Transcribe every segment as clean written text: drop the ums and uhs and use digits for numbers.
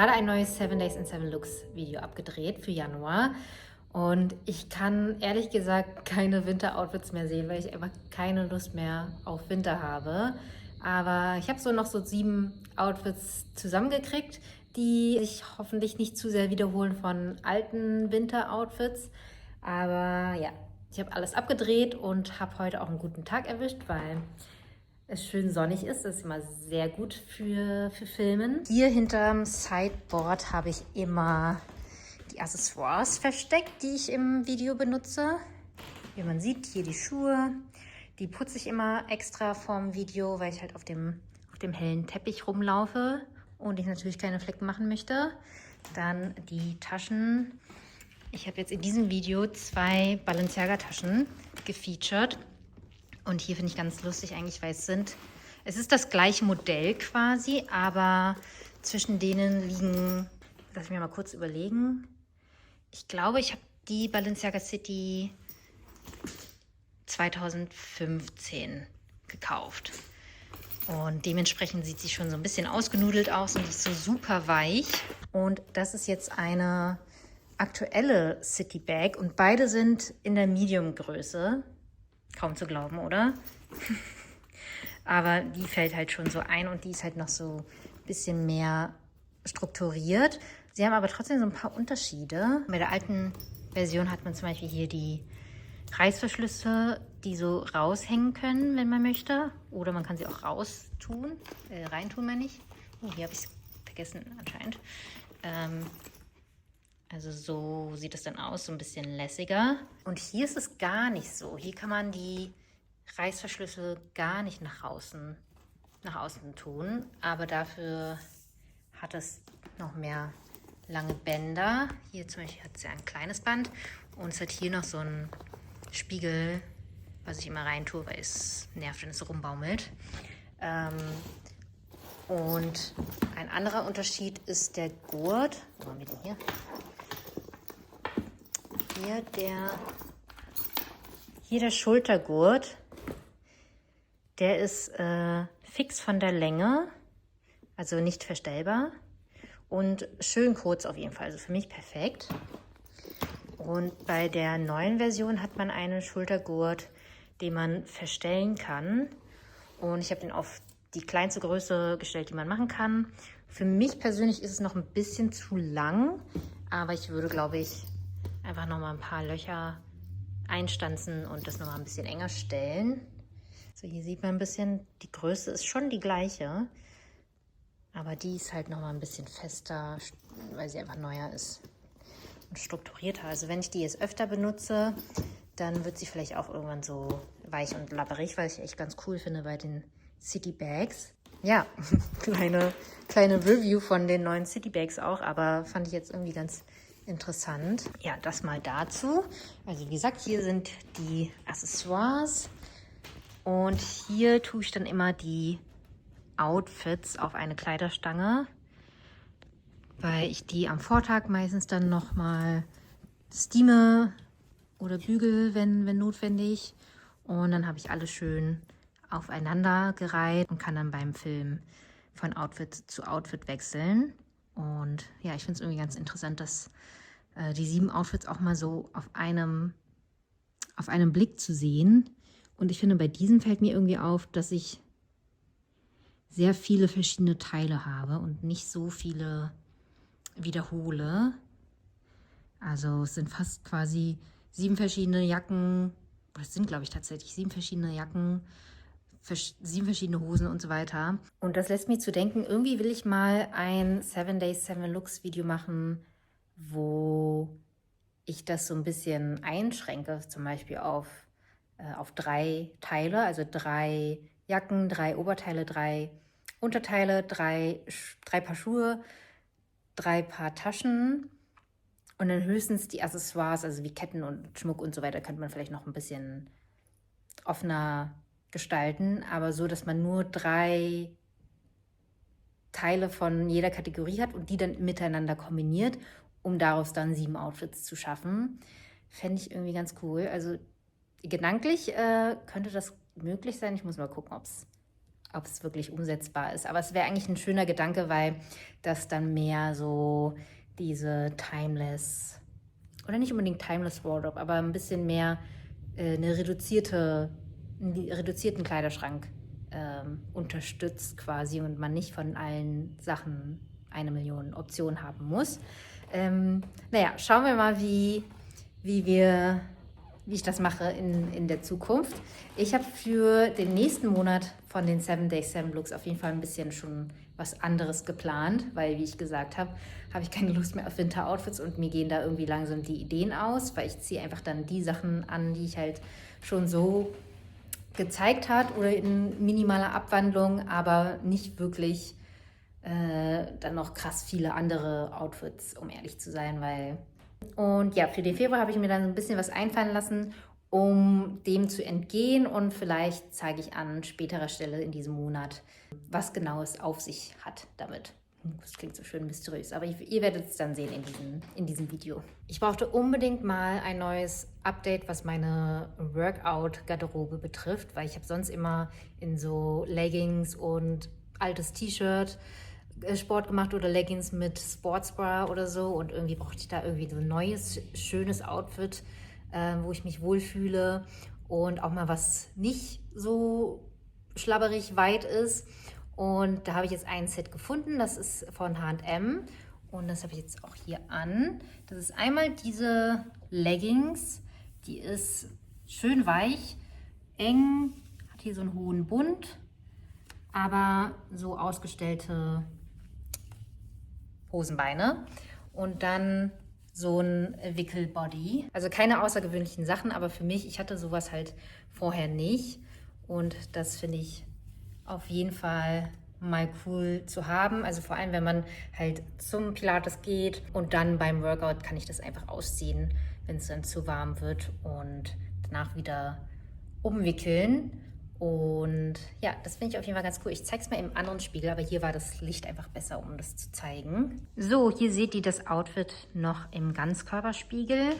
gerade ein neues 7 Days in 7 Looks Video abgedreht für Januar. Und ich kann ehrlich gesagt keine Winter-Outfits mehr sehen, weil ich einfach keine Lust mehr auf Winter habe. Aber ich habe so noch so 7 Outfits zusammengekriegt, die sich hoffentlich nicht zu sehr wiederholen von alten Winter-Outfits. Aber ja, ich habe alles abgedreht und habe heute auch einen guten Tag erwischt, weil es schön sonnig ist. Das ist immer sehr gut für Filmen. Hier hinterm Sideboard habe ich immer die Accessoires versteckt, die ich im Video benutze. Wie man sieht, hier die Schuhe. Die putze ich immer extra vorm Video, weil ich halt auf dem hellen Teppich rumlaufe und ich natürlich keine Flecken machen möchte. Dann die Taschen. Ich habe jetzt in diesem Video 2 Balenciaga-Taschen gefeatured. Und hier finde ich ganz lustig eigentlich, weil es ist das gleiche Modell quasi, aber zwischen denen liegen, lass mich mal kurz überlegen. Ich glaube, ich habe die Balenciaga City 2015 gekauft. Und dementsprechend sieht sie schon so ein bisschen ausgenudelt aus und ist so super weich. Und das ist jetzt eine aktuelle City Bag und beide sind in der Medium-Größe. Kaum zu glauben, oder? Aber die fällt halt schon so ein und die ist halt noch so ein bisschen mehr strukturiert. Sie haben aber trotzdem so ein paar Unterschiede. Bei der alten Version hat man zum Beispiel hier die Reißverschlüsse, die so raushängen können, wenn man möchte. Oder man kann sie auch reintun meine ich. Oh, hier habe ich es vergessen anscheinend. Also so sieht es dann aus, so ein bisschen lässiger. Und hier ist es gar nicht so. Hier kann man die Reißverschlüsse gar nicht nach außen tun. Aber dafür hat es noch mehr lange Bänder. Hier zum Beispiel hat es ja ein kleines Band. Und es hat hier noch so einen Spiegel, was ich immer rein tue, weil es nervt, wenn es so rumbaumelt. Und ein anderer Unterschied ist der Gurt. Wo haben wir den hier? Hier der Schultergurt, der ist fix von der Länge, also nicht verstellbar und schön kurz auf jeden Fall, also für mich perfekt. Und bei der neuen Version hat man einen Schultergurt, den man verstellen kann. Und ich habe den auf die kleinste Größe gestellt, die man machen kann. Für mich persönlich ist es noch ein bisschen zu lang, aber ich würde, glaube ich, einfach nochmal ein paar Löcher einstanzen und das nochmal ein bisschen enger stellen. So, hier sieht man ein bisschen, die Größe ist schon die gleiche, aber die ist halt nochmal ein bisschen fester, weil sie einfach neuer ist und strukturierter. Also wenn ich die jetzt öfter benutze, dann wird sie vielleicht auch irgendwann so weich und lapperig, was ich echt ganz cool finde bei den City Bags. Ja, kleine Review von den neuen City Bags auch, aber fand ich jetzt irgendwie ganz interessant. Ja, das mal dazu. Also wie gesagt, hier sind die Accessoires und hier tue ich dann immer die Outfits auf eine Kleiderstange, weil ich die am Vortag meistens dann nochmal steame oder bügel, wenn notwendig. Und dann habe ich alles schön aufeinander gereiht und kann dann beim Film von Outfit zu Outfit wechseln. Und ja, ich finde es irgendwie ganz interessant, dass die 7 Outfits auch mal so auf einem Blick zu sehen. Und ich finde, bei diesem fällt mir irgendwie auf, dass ich sehr viele verschiedene Teile habe und nicht so viele wiederhole. Also es sind fast quasi 7 verschiedene Jacken. Das sind, glaube ich, tatsächlich 7 verschiedene Jacken, 7 verschiedene Hosen und so weiter. Und das lässt mich zu denken, irgendwie will ich mal ein 7 Days, 7 Looks Video machen, wo ich das so ein bisschen einschränke, zum Beispiel auf 3 Teile, also 3 Jacken, 3 Oberteile, 3 Unterteile, 3 Paar Schuhe, 3 Paar Taschen und dann höchstens die Accessoires, also wie Ketten und Schmuck und so weiter, könnte man vielleicht noch ein bisschen offener gestalten, aber so, dass man nur 3 Teile von jeder Kategorie hat und die dann miteinander kombiniert, um daraus dann 7 Outfits zu schaffen. Fände ich irgendwie ganz cool. Also gedanklich könnte das möglich sein. Ich muss mal gucken, ob es ob es wirklich umsetzbar ist. Aber es wäre eigentlich ein schöner Gedanke, weil das dann mehr so diese timeless, oder nicht unbedingt timeless Wardrobe, aber ein bisschen mehr einen reduzierten Kleiderschrank unterstützt quasi und man nicht von allen Sachen 1 Million Optionen haben muss. Naja, schauen wir mal, wie ich das mache in der Zukunft. Ich habe für den nächsten Monat von den 7 Days 7 Looks auf jeden Fall ein bisschen schon was anderes geplant, weil, wie ich gesagt habe, habe ich keine Lust mehr auf Winter-Outfits und mir gehen da irgendwie langsam die Ideen aus, weil ich ziehe einfach dann die Sachen an, die ich halt schon so gezeigt hat oder in minimaler Abwandlung, aber nicht wirklich dann noch krass viele andere Outfits, um ehrlich zu sein, weil... Und ja, für den Februar habe ich mir dann ein bisschen was einfallen lassen, um dem zu entgehen und vielleicht zeige ich an späterer Stelle in diesem Monat, was genau es auf sich hat damit. Das klingt so schön mysteriös, aber ihr werdet es dann sehen in diesem Video. Ich brauchte unbedingt mal ein neues Update, was meine Workout-Garderobe betrifft, weil ich habe sonst immer in so Leggings und altes T-Shirt Sport gemacht oder Leggings mit Sportsbra oder so und irgendwie brauchte ich da irgendwie so ein neues, schönes Outfit, wo ich mich wohlfühle und auch mal was nicht so schlabberig weit ist. Und da habe ich jetzt ein Set gefunden, das ist von H&M und das habe ich jetzt auch hier an. Das ist einmal diese Leggings, die ist schön weich, eng, hat hier so einen hohen Bund, aber so ausgestellte Hosenbeine und dann so ein Wickelbody. Also keine außergewöhnlichen Sachen, aber für mich, ich hatte sowas halt vorher nicht und das finde ich auf jeden Fall mal cool zu haben. Also vor allem, wenn man halt zum Pilates geht und dann beim Workout kann ich das einfach ausziehen, wenn es dann zu warm wird und danach wieder umwickeln. Und ja, das finde ich auf jeden Fall ganz cool. Ich zeige es mal im anderen Spiegel, aber hier war das Licht einfach besser, um das zu zeigen. So, hier seht ihr das Outfit noch im Ganzkörperspiegel.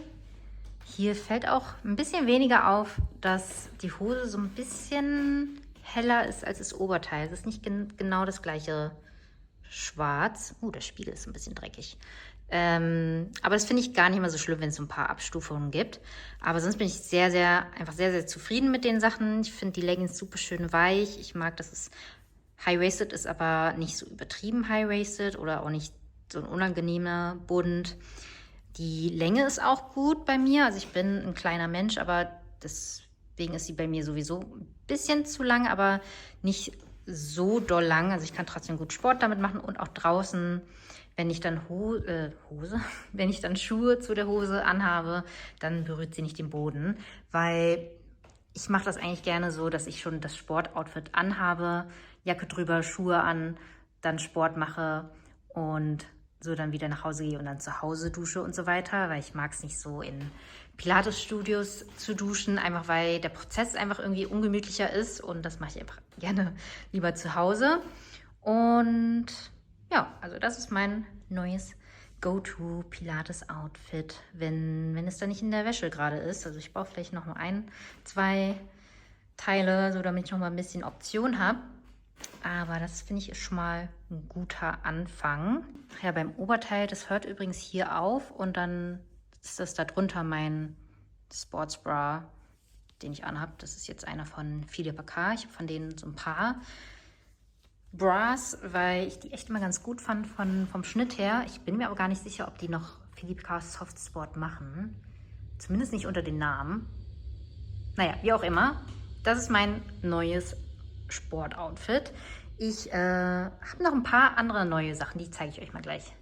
Hier fällt auch ein bisschen weniger auf, dass die Hose so ein bisschen heller ist als das Oberteil. Es ist nicht genau das gleiche Schwarz. Der Spiegel ist ein bisschen dreckig. Aber das finde ich gar nicht mal so schlimm, wenn es so ein paar Abstufungen gibt. Aber sonst bin ich einfach sehr, sehr zufrieden mit den Sachen. Ich finde die Leggings super schön weich. Ich mag, dass es high-waisted ist, aber nicht so übertrieben high-waisted oder auch nicht so ein unangenehmer Bund. Die Länge ist auch gut bei mir. Also ich bin ein kleiner Mensch, aber deswegen ist sie bei mir sowieso ein bisschen zu lang, aber nicht so doll lang. Also ich kann trotzdem gut Sport damit machen und auch draußen, wenn ich dann wenn ich dann Schuhe zu der Hose anhabe, dann berührt sie nicht den Boden, weil ich mache das eigentlich gerne so, dass ich schon das Sportoutfit anhabe, Jacke drüber, Schuhe an, dann Sport mache und so dann wieder nach Hause gehe und dann zu Hause dusche und so weiter, weil ich mag es nicht so in Pilates-Studios zu duschen, einfach weil der Prozess einfach irgendwie ungemütlicher ist und das mache ich einfach gerne lieber zu Hause. Und ja, also das ist mein neues Go-To-Pilates-Outfit, wenn es dann nicht in der Wäsche gerade ist. Also ich brauche vielleicht noch mal 1, 2 Teile, so damit ich noch mal ein bisschen Option habe. Aber das finde ich ist schon mal ein guter Anfang. Ja, beim Oberteil, das hört übrigens hier auf und dann ist das darunter mein Sportsbra, den ich anhabe. Das ist jetzt einer von Philippa K. Ich habe von denen so ein paar Bras, weil ich die echt immer ganz gut fand vom Schnitt her. Ich bin mir aber gar nicht sicher, ob die noch Philippa K Soft Sport machen. Zumindest nicht unter dem Namen. Naja, wie auch immer. Das ist mein neues Sportoutfit. Ich habe noch ein paar andere neue Sachen, die zeige ich euch mal gleich.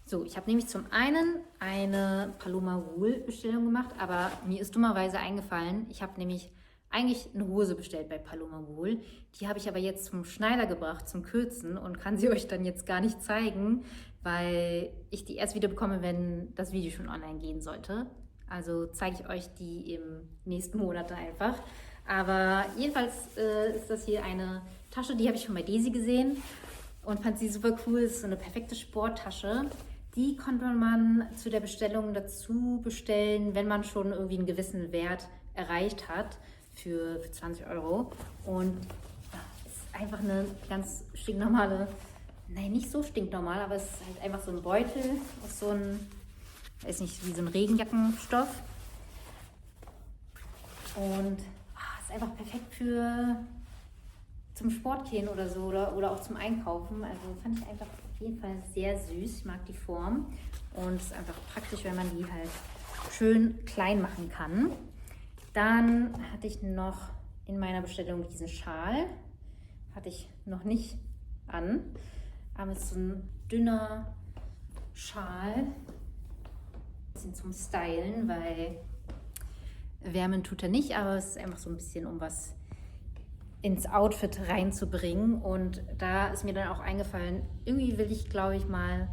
So, ich habe nämlich zum einen eine Paloma Wool Bestellung gemacht, aber mir ist dummerweise eingefallen, ich habe nämlich eigentlich eine Hose bestellt bei Paloma Wool. Die habe ich aber jetzt zum Schneider gebracht, zum Kürzen und kann sie euch dann jetzt gar nicht zeigen, weil ich die erst wieder bekomme, wenn das Video schon online gehen sollte. Also zeige ich euch die im nächsten Monat einfach. Aber jedenfalls ist das hier eine Tasche, die habe ich schon bei Daisy gesehen und fand sie super cool. Es ist so eine perfekte Sporttasche. Die konnte man zu der Bestellung dazu bestellen, wenn man schon irgendwie einen gewissen Wert erreicht hat für 20 €. Und ja, ist einfach eine ganz stinknormale, nein, nicht so stinknormal, aber es ist halt einfach so ein Beutel aus so einem, weiß nicht, wie so ein Regenjackenstoff. Und ist einfach perfekt für zum Sport gehen oder so oder auch zum Einkaufen. Also fand ich einfach auf jeden Fall sehr süß. Ich mag die Form und es ist einfach praktisch, wenn man die halt schön klein machen kann. Dann hatte ich noch in meiner Bestellung diesen Schal. Hatte ich noch nicht an. Aber es ist so ein dünner Schal. Ein bisschen zum Stylen, weil wärmen tut er nicht, aber es ist einfach so ein bisschen, um was ins Outfit reinzubringen. Und da ist mir dann auch eingefallen, irgendwie will ich, glaube ich, mal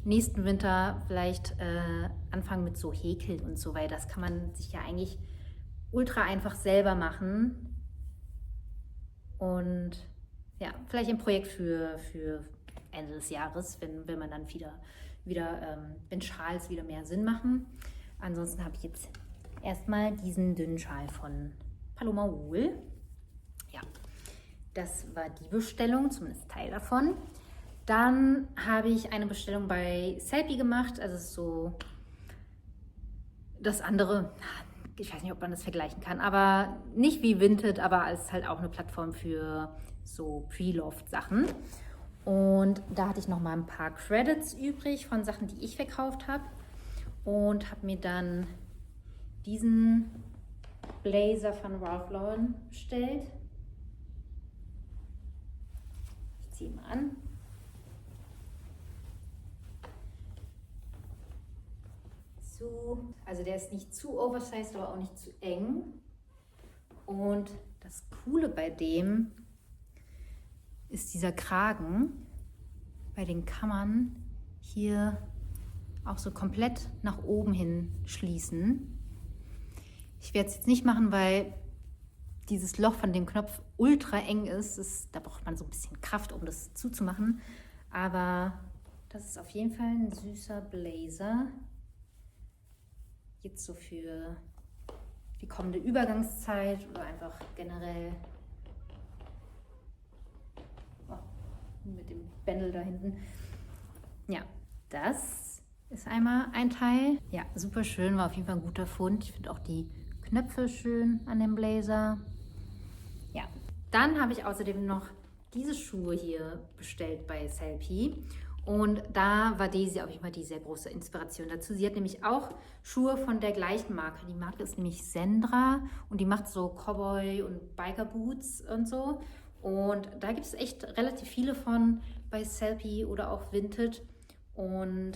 nächsten Winter vielleicht anfangen mit so Häkeln und so, weil das kann man sich ja eigentlich ultra einfach selber machen. Und ja, vielleicht ein Projekt für Ende des Jahres, wenn man dann wieder wenn Schals wieder mehr Sinn machen. Ansonsten habe ich jetzt erstmal diesen dünnen Schal von Paloma Wool. Ja, das war die Bestellung, zumindest Teil davon. Dann habe ich eine Bestellung bei Sellpy gemacht, also so das andere, ich weiß nicht, ob man das vergleichen kann, aber nicht wie Vinted, aber als halt auch eine Plattform für so Pre-Loved-Sachen. Und da hatte ich noch mal ein paar Credits übrig von Sachen, die ich verkauft habe und habe mir dann diesen Blazer von Ralph Lauren bestellt. Ich ziehe ihn mal an. Also der ist nicht zu oversized, aber auch nicht zu eng. Und das Coole bei dem ist dieser Kragen. Bei den kann man hier auch so komplett nach oben hin schließen. Ich werde es jetzt nicht machen, weil dieses Loch von dem Knopf ultra eng ist. Da braucht man so ein bisschen Kraft, um das zuzumachen. Aber das ist auf jeden Fall ein süßer Blazer. Jetzt so für die kommende Übergangszeit oder einfach generell mit dem Bändel da hinten. Ja, das ist einmal ein Teil. Ja, super schön, war auf jeden Fall ein guter Fund. Ich finde auch die Knöpfe schön an dem Blazer. Ja, dann habe ich außerdem noch diese Schuhe hier bestellt bei Sellpy. Und da war Daisy auf jeden Fall die sehr große Inspiration dazu. Sie hat nämlich auch Schuhe von der gleichen Marke. Die Marke ist nämlich Sendra und die macht so Cowboy- und Biker-Boots und so. Und da gibt es echt relativ viele von bei Sellpy oder auch Vinted. Und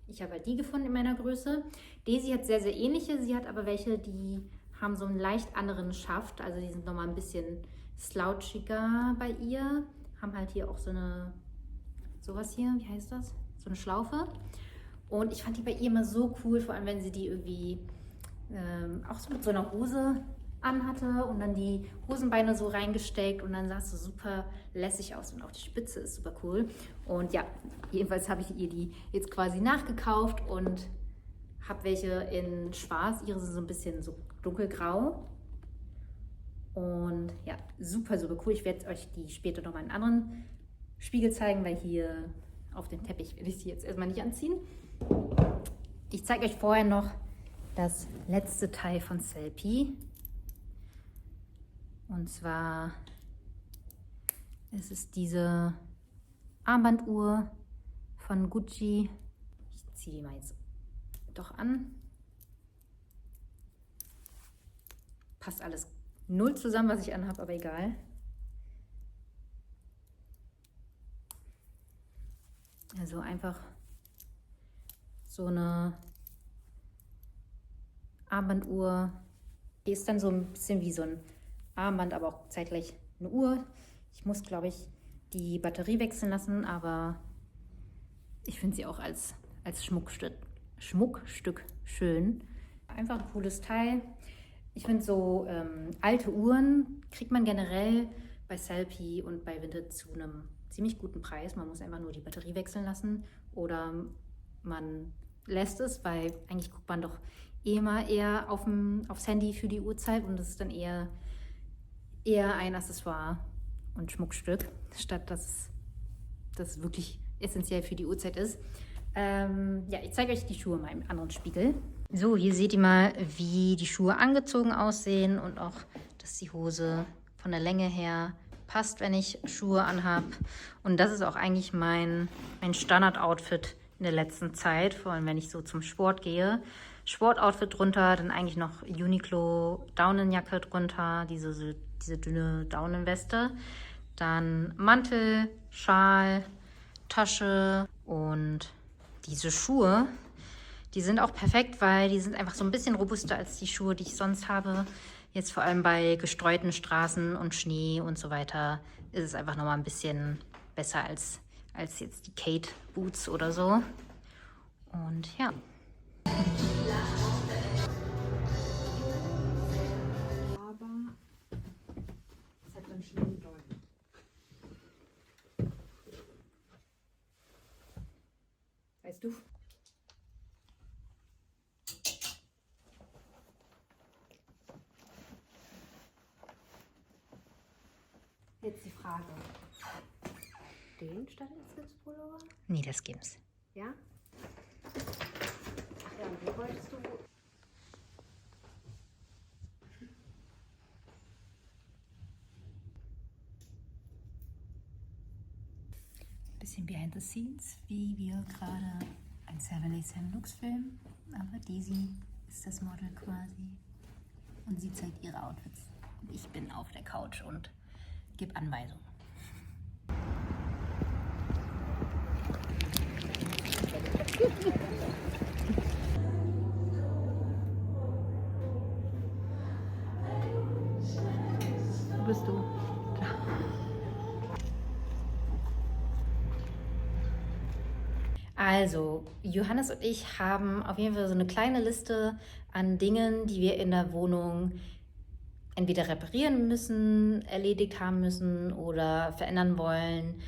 ich habe halt die gefunden in meiner Größe. Daisy hat sehr, sehr ähnliche. Sie hat aber welche, die haben so einen leicht anderen Schaft. Also die sind nochmal ein bisschen slouchiger bei ihr. Haben halt hier auch so eine, sowas hier, wie heißt das? So eine Schlaufe. Und ich fand die bei ihr immer so cool, vor allem wenn sie die irgendwie auch so mit so einer Hose anhatte und dann die Hosenbeine so reingesteckt und dann sah es so super lässig aus und auch die Spitze ist super cool. Und ja, jedenfalls habe ich ihr die jetzt quasi nachgekauft und habe welche in schwarz. Ihre sind so ein bisschen so dunkelgrau. Und ja, super, super cool. Ich werde euch die später nochmal in anderen Spiegel zeigen, weil hier auf dem Teppich will ich sie jetzt erstmal nicht anziehen. Ich zeige euch vorher noch das letzte Teil von Sellpy. Und zwar ist es diese Armbanduhr von Gucci. Ich ziehe die mal jetzt doch an. Passt alles null zusammen, was ich anhabe, aber egal. Also einfach so eine Armbanduhr. Die ist dann so ein bisschen wie so ein Armband, aber auch zeitgleich eine Uhr. Ich muss, glaube ich, die Batterie wechseln lassen, aber ich finde sie auch als Schmuckstück schön. Einfach ein cooles Teil. Ich finde so alte Uhren kriegt man generell bei Sellpy und bei Vinted zu einem ziemlich guten Preis. Man muss einfach nur die Batterie wechseln lassen oder man lässt es, weil eigentlich guckt man doch immer eher aufs Handy für die Uhrzeit und das ist dann eher ein Accessoire. und Schmuckstück, statt dass das wirklich essentiell für die Uhrzeit ist. Ja, ich zeige euch die Schuhe mal im anderen Spiegel. So, hier seht ihr mal, wie die Schuhe angezogen aussehen und auch, dass die Hose von der Länge her passt, wenn ich Schuhe anhab. Und das ist auch eigentlich mein Standard-Outfit in der letzten Zeit, vor allem wenn ich so zum Sport gehe. Sportoutfit drunter, dann eigentlich noch Uniqlo Daunenjacke drunter, diese dünne Daunenweste. Dann Mantel, Schal, Tasche und diese Schuhe. Die sind auch perfekt, weil die sind einfach so ein bisschen robuster als die Schuhe, die ich sonst habe. Jetzt vor allem bei gestreuten Straßen und Schnee und so weiter ist es einfach nochmal ein bisschen besser als jetzt die Kate Boots oder so. Und ja. Aber es hat beim Schnee bedeuten. Weißt du? Jetzt die Frage. Den statt als Slipspullover? Nee, das Skims. Ja? Ach ja, und wie wolltest du... Bisschen behind the scenes, wie wir gerade ein Seven Looks filmen. Aber Daisy ist das Model quasi. Und sie zeigt ihre Outfits. Und ich bin auf der Couch und gebe Anweisungen. Wo bist du? Also, Johannes und ich haben auf jeden Fall so eine kleine Liste an Dingen, die wir in der Wohnung entweder reparieren müssen, erledigt haben müssen oder verändern wollen,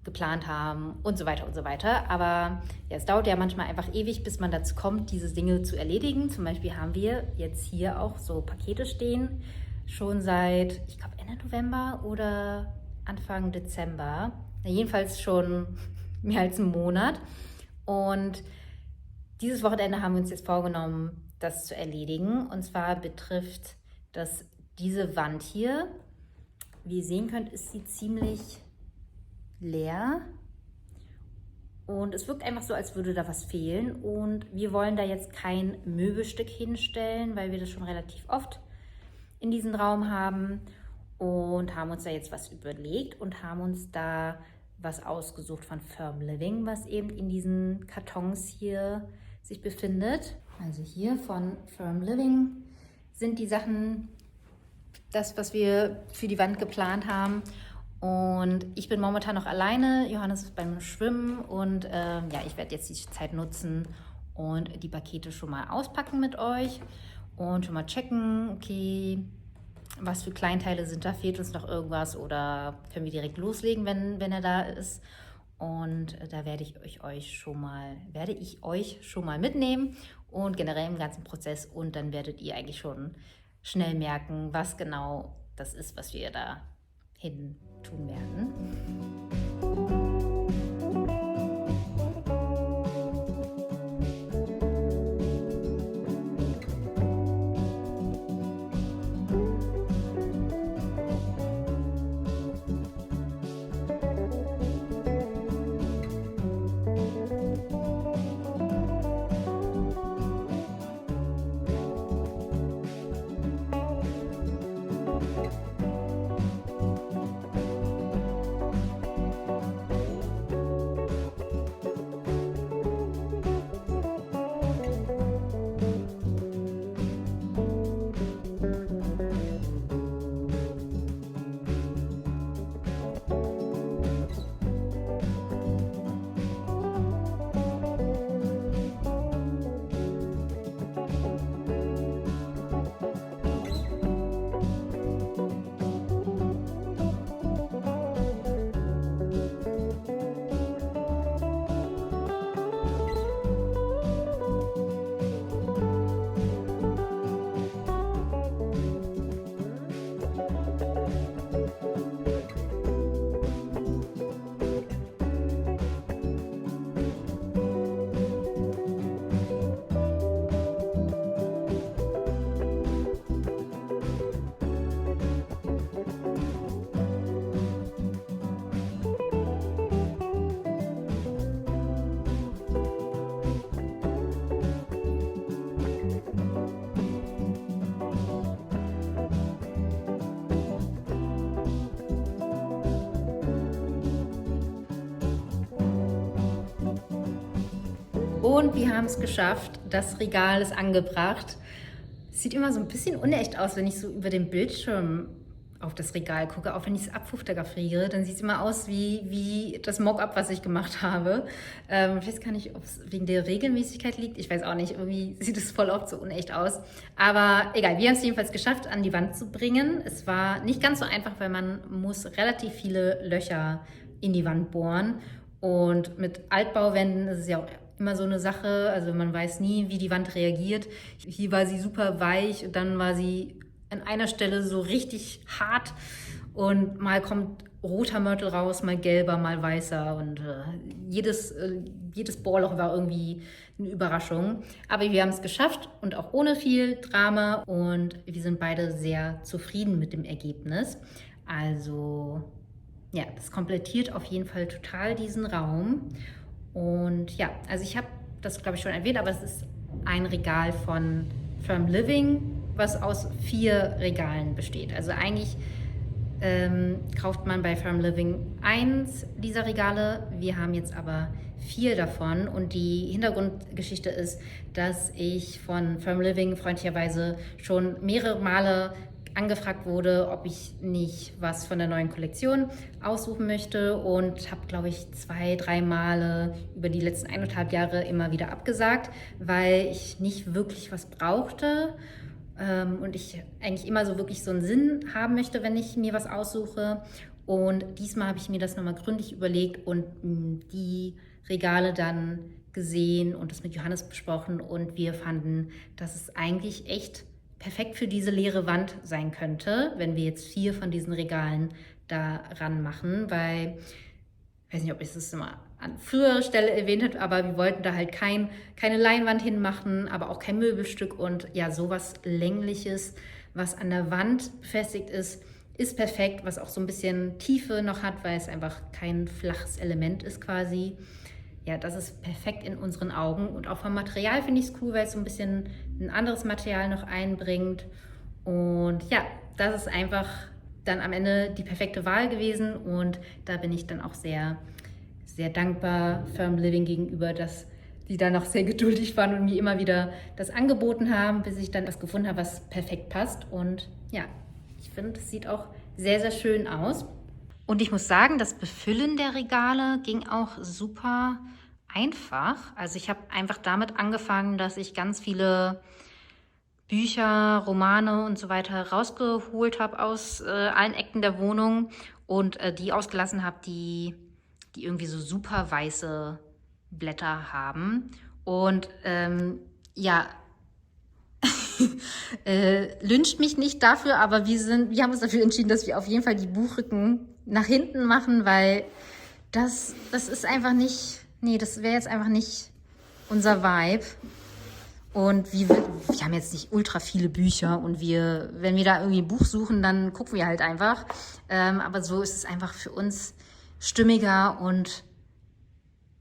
geplant haben und so weiter und so weiter. Aber ja, es dauert ja manchmal einfach ewig, bis man dazu kommt, diese Dinge zu erledigen. Zum Beispiel haben wir jetzt hier auch so Pakete stehen, schon seit, ich glaube, Ende November oder Anfang Dezember. Ja, jedenfalls schon mehr als einen Monat. Und dieses Wochenende haben wir uns jetzt vorgenommen, das zu erledigen. Und zwar betrifft das diese Wand hier. Wie ihr sehen könnt, ist sie ziemlich leer. Und es wirkt einfach so, als würde da was fehlen. Und wir wollen da jetzt kein Möbelstück hinstellen, weil wir das schon relativ oft in diesem Raum haben. Und haben uns da jetzt was überlegt und haben uns da was ausgesucht von Firm Living, was eben in diesen Kartons hier sich befindet. Also hier von Firm Living sind die Sachen, das, was wir für die Wand geplant haben. Und ich bin momentan noch alleine, Johannes ist beim Schwimmen und ja, ich werde jetzt die Zeit nutzen und die Pakete schon mal auspacken mit euch und schon mal checken, okay, was für Kleinteile sind da, fehlt uns noch irgendwas oder können wir direkt loslegen, wenn er da ist. Und da werde ich euch schon mal mitnehmen und generell im ganzen Prozess, und dann werdet ihr eigentlich schon schnell merken, was genau das ist, was wir da hin tun werden. Und wir haben es geschafft. Das Regal ist angebracht. Sieht immer so ein bisschen unecht aus, wenn ich so über den Bildschirm auf das Regal gucke. Auch wenn ich es abfotografiere, dann sieht es immer aus wie das Mock-up, was ich gemacht habe. Ich weiß gar nicht, ob es wegen der Regelmäßigkeit liegt. Ich weiß auch nicht, irgendwie sieht es voll oft so unecht aus. Aber egal, wir haben es jedenfalls geschafft, an die Wand zu bringen. Es war nicht ganz so einfach, weil man muss relativ viele Löcher in die Wand bohren. Und mit Altbauwänden ist es ja auch immer so eine Sache. Also man weiß nie, wie die Wand reagiert. Hier war sie super weich und dann war sie an einer Stelle so richtig hart und mal kommt roter Mörtel raus, mal gelber, mal weißer und jedes Bohrloch war irgendwie eine Überraschung. Aber wir haben es geschafft und auch ohne viel Drama und wir sind beide sehr zufrieden mit dem Ergebnis. Also ja, das komplettiert auf jeden Fall total diesen Raum. Und ja, also ich habe das, glaube ich, schon erwähnt, aber es ist ein Regal von Firm Living, was aus 4 Regalen besteht. Also eigentlich kauft man bei Firm Living 1 dieser Regale. Wir haben jetzt aber 4 davon. Und die Hintergrundgeschichte ist, dass ich von Firm Living freundlicherweise schon mehrere Male angefragt wurde, ob ich nicht was von der neuen Kollektion aussuchen möchte und habe, glaube ich, 2, 3 Male über die letzten 1,5 Jahre immer wieder abgesagt, weil ich nicht wirklich was brauchte und ich eigentlich immer so wirklich so einen Sinn haben möchte, wenn ich mir was aussuche. Und diesmal habe ich mir das nochmal gründlich überlegt und die Regale dann gesehen und das mit Johannes besprochen und wir fanden, dass es eigentlich echt perfekt für diese leere Wand sein könnte, wenn wir jetzt 4 von diesen Regalen da ran machen, weil, ich weiß nicht, ob ich das immer an früherer Stelle erwähnt habe, aber wir wollten da halt keine Leinwand hinmachen, aber auch kein Möbelstück und ja, sowas Längliches, was an der Wand befestigt ist perfekt, was auch so ein bisschen Tiefe noch hat, weil es einfach kein flaches Element ist quasi. Ja, das ist perfekt in unseren Augen und auch vom Material finde ich es cool, weil es so ein bisschen ein anderes Material noch einbringt und ja, das ist einfach dann am Ende die perfekte Wahl gewesen und da bin ich dann auch sehr, sehr dankbar Firm Living gegenüber, dass die da noch sehr geduldig waren und mir immer wieder das angeboten haben, bis ich dann was gefunden habe, was perfekt passt und ja, ich finde, es sieht auch sehr, sehr schön aus. Und ich muss sagen, das Befüllen der Regale ging auch super einfach. Also ich habe einfach damit angefangen, dass ich ganz viele Bücher, Romane und so weiter rausgeholt habe aus allen Ecken der Wohnung und die ausgelassen habe, die irgendwie so super weiße Blätter haben. Und ja, lyncht mich nicht dafür, aber wir haben uns dafür entschieden, dass wir auf jeden Fall die Buchrücken nach hinten machen, weil das ist einfach nicht, nee, das wäre jetzt einfach nicht unser Vibe. Und wir haben jetzt nicht ultra viele Bücher und wenn wir da irgendwie ein Buch suchen, dann gucken wir halt einfach. Aber so ist es einfach für uns stimmiger und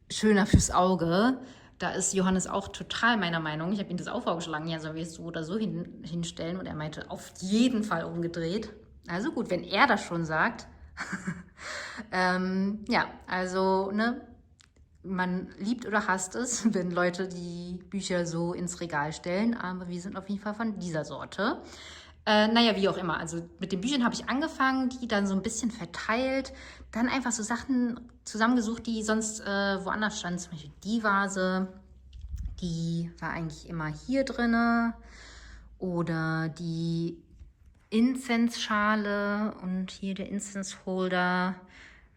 schöner fürs Auge. Da ist Johannes auch total meiner Meinung. Ich habe ihm das auch vorgeschlagen, ja, sollen wir es so oder so hinstellen? Und er meinte, auf jeden Fall umgedreht. Also gut, wenn er das schon sagt. Ja, also, ne, man liebt oder hasst es, wenn Leute die Bücher so ins Regal stellen. Aber wir sind auf jeden Fall von dieser Sorte. Naja, wie auch immer. Also mit den Büchern habe ich angefangen, die dann so ein bisschen verteilt. Dann einfach so Sachen zusammengesucht, die sonst woanders standen. Zum Beispiel die Vase, die war eigentlich immer hier drin. Oder die Incense-Schale und hier der Incense-Holder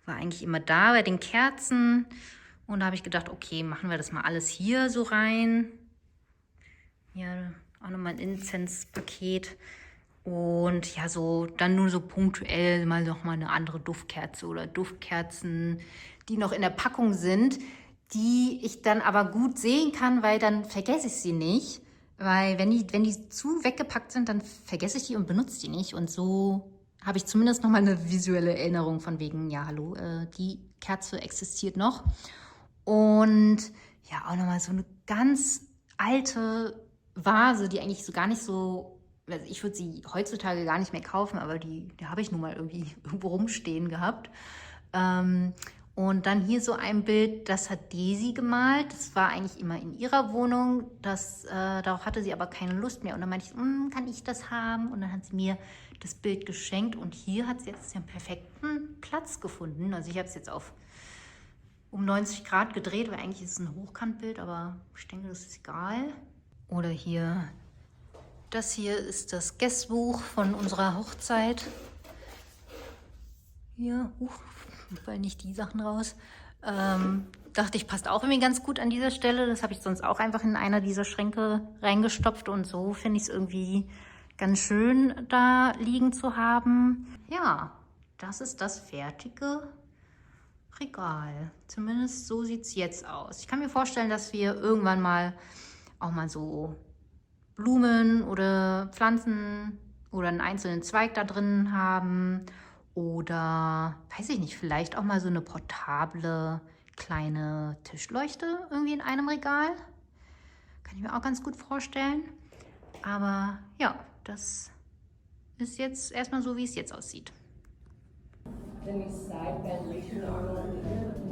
war eigentlich immer da bei den Kerzen. Und da habe ich gedacht, okay, machen wir das mal alles hier so rein. Hier auch nochmal ein Incense-Paket. Und ja, so dann nur so punktuell mal nochmal eine andere Duftkerze oder Duftkerzen, die noch in der Packung sind, die ich dann aber gut sehen kann, weil dann vergesse ich sie nicht. Weil wenn die zu weggepackt sind, dann vergesse ich die und benutze die nicht. Und so habe ich zumindest nochmal eine visuelle Erinnerung von wegen, ja, hallo, die Kerze existiert noch. Und ja, auch nochmal so eine ganz alte Vase, die eigentlich so gar nicht so, also ich würde sie heutzutage gar nicht mehr kaufen, aber die habe ich nun mal irgendwie irgendwo rumstehen gehabt. Und Und dann hier so ein Bild, das hat Daisy gemalt. Das war eigentlich immer in ihrer Wohnung. Darauf hatte sie aber keine Lust mehr. Und dann meinte ich, kann ich das haben? Und dann hat sie mir das Bild geschenkt. Und hier hat sie jetzt den perfekten Platz gefunden. Also ich habe es jetzt um 90 Grad gedreht, weil eigentlich ist es ein Hochkantbild, aber ich denke, das ist egal. Oder hier, das hier ist das Gästebuch von unserer Hochzeit. Hier, fallen nicht die Sachen raus. Dachte ich, passt auch irgendwie ganz gut an dieser Stelle. Das habe ich sonst auch einfach in einer dieser Schränke reingestopft. Und so finde ich es irgendwie ganz schön, da liegen zu haben. Ja, das ist das fertige Regal. Zumindest so sieht es jetzt aus. Ich kann mir vorstellen, dass wir irgendwann mal auch mal so Blumen oder Pflanzen oder einen einzelnen Zweig da drin haben. Oder, weiß ich nicht, vielleicht auch mal so eine portable kleine Tischleuchte irgendwie in einem Regal. Kann ich mir auch ganz gut vorstellen. Aber ja, das ist jetzt erstmal so, wie es jetzt aussieht. Then we side bend, reach your arm over here.